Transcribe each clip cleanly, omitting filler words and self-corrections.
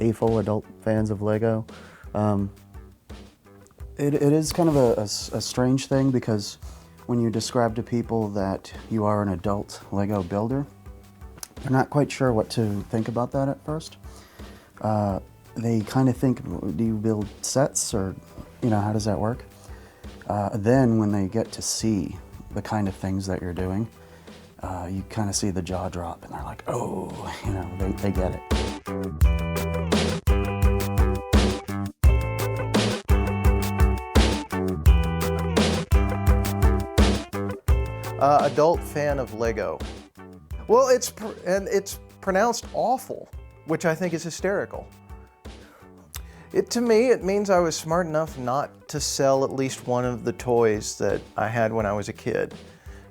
AFOL, adult fans of Lego. It is kind of a strange thing, because when you describe to people that you are an adult Lego builder, they're not quite sure what to think about that at first. They kind of think, do you build sets, or, you know, how does that work? Then when they get to see the kind of things that you're doing, you kind of see the jaw drop, and they're like, oh, you know, they get it. Adult fan of Lego. Well, it's pronounced awful, which I think is hysterical. To me, it means I was smart enough not to sell at least one of the toys that I had when I was a kid.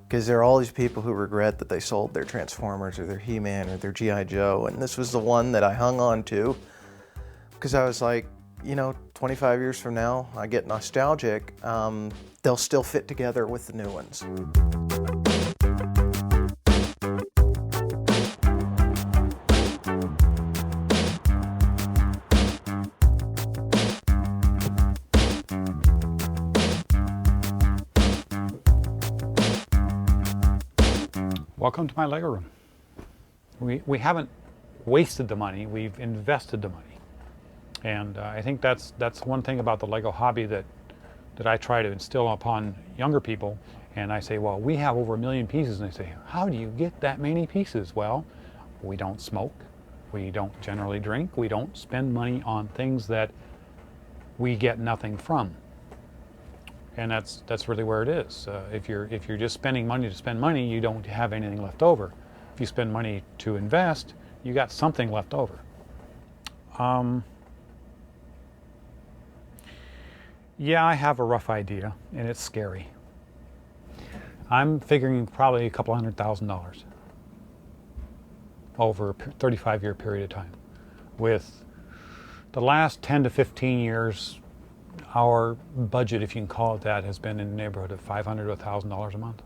Because there are all these people who regret that they sold their Transformers or their He-Man or their G.I. Joe, and this was the one that I hung on to, because I was like, you know, 25 years from now, I get nostalgic, they'll still fit together with the new ones. Welcome to my Lego room. We haven't wasted the money, we've invested the money. And I think that's one thing about the Lego hobby that I try to instill upon younger people. And I say, well, we have over 1 million pieces. And they say, how do you get that many pieces? Well, we don't smoke, we don't generally drink, we don't spend money on things that we get nothing from. And that's really where it is. If you're just spending money to spend money, you don't have anything left over. If you spend money to invest, you got something left over. Yeah, I have a rough idea, and it's scary. I'm figuring probably a couple $100,000 over a 35-year period of time. With the last 10 to 15 years, our budget, if you can call it that, has been in the neighborhood of $500 to $1,000 a month.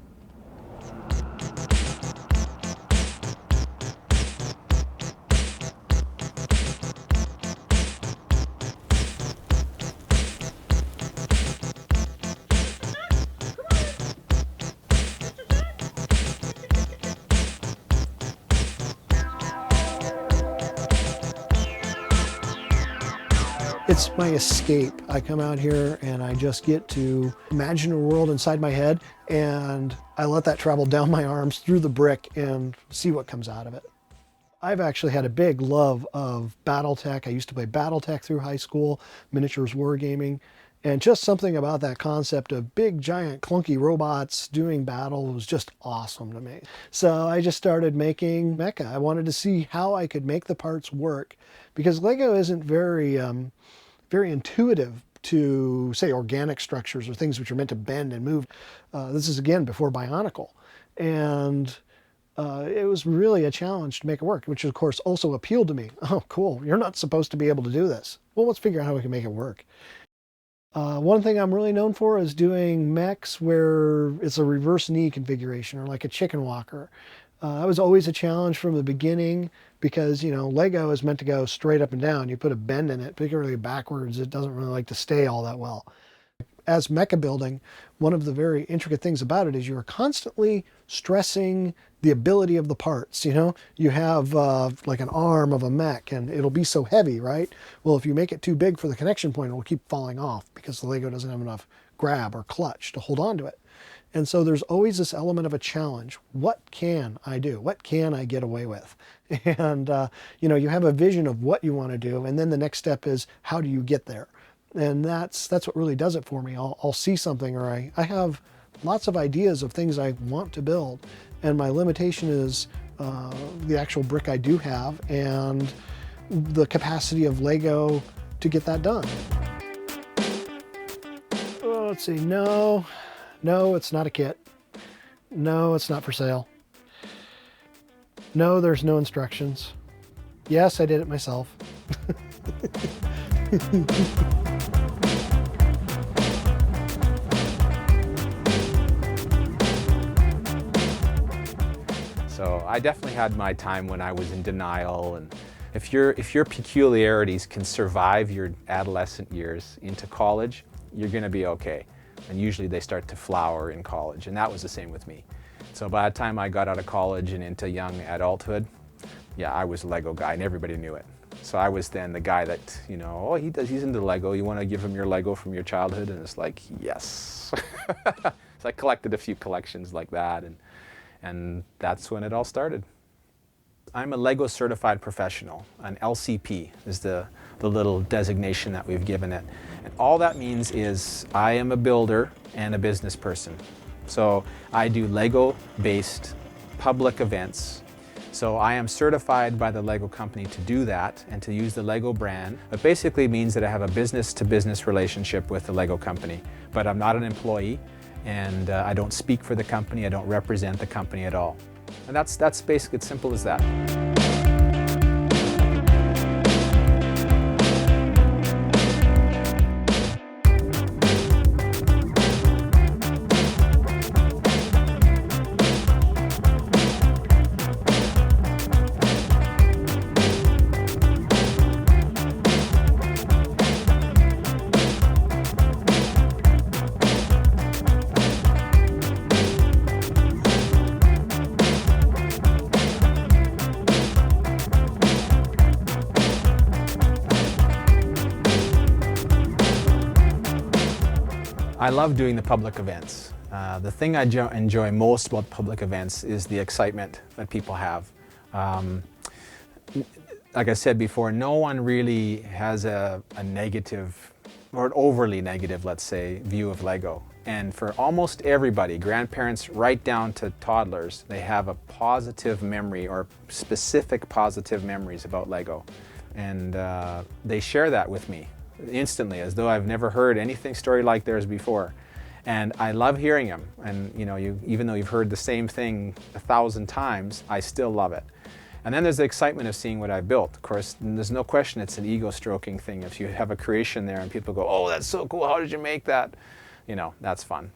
It's my escape. I come out here and I just get to imagine a world inside my head, and I let that travel down my arms through the brick and see what comes out of it. I've actually had a big love of Battletech. I used to play Battletech through high school, miniatures wargaming, and just something about that concept of big, giant, clunky robots doing battle was just awesome to me. So I just started making mecha. I wanted to see how I could make the parts work, because Lego isn't very intuitive to, say, organic structures or things which are meant to bend and move. This is, again, before Bionicle. And it was really a challenge to make it work, which of course also appealed to me. Oh, cool, you're not supposed to be able to do this. Well, let's figure out how we can make it work. One thing I'm really known for is doing mechs where it's a reverse knee configuration, or like a chicken walker. That was always a challenge from the beginning, because, you know, Lego is meant to go straight up and down. You put a bend in it, particularly backwards, it doesn't really like to stay all that well. As mecha building, one of the very intricate things about it is you're constantly stressing the ability of the parts. You know, you have like an arm of a mech, and it'll be so heavy, right? Well, if you make it too big for the connection point, it will keep falling off because the Lego doesn't have enough grab or clutch to hold on to it. And so there's always this element of a challenge. What can I do? What can I get away with? And, you know, you have a vision of what you want to do, and then the next step is, how do you get there? And that's what really does it for me. I'll see something, or I have lots of ideas of things I want to build, and my limitation is the actual brick I do have and the capacity of Lego to get that done. Oh, let's see, no, it's not a kit. No, it's not for sale. No, there's no instructions. Yes, I did it myself. So I definitely had my time when I was in denial and If your peculiarities can survive your adolescent years into college, you're going to be okay. And usually they start to flower in college, and that was the same with me. So by the time I got out of college and into young adulthood, yeah, I was a Lego guy, and everybody knew it. So I was then the guy that, you know, oh, he's into Lego. You want to give him your Lego from your childhood? And it's like, yes. So I collected a few collections like that, and that's when it all started. I'm a Lego certified professional. An LCP is the little designation that we've given it. And all that means is I am a builder and a business person. So I do Lego-based public events. So I am certified by the Lego company to do that and to use the Lego brand. It basically means that I have a business-to-business relationship with the Lego company, but I'm not an employee, and I don't speak for the company, I don't represent the company at all. And that's basically as simple as that. I love doing the public events. The thing I enjoy most about public events is the excitement that people have. Like I said before, no one really has a negative, or an overly negative, let's say, view of Lego. And for almost everybody, grandparents right down to toddlers, they have a positive memory or specific positive memories about Lego. And they share that with me instantly, as though I've never heard anything story like theirs before. And I love hearing them. And you know, even though you've heard the same thing 1,000 times, I still love it. And then there's the excitement of seeing what I built. Of course, there's no question it's an ego-stroking thing. If you have a creation there and people go, oh, that's so cool, how did you make that? You know, that's fun.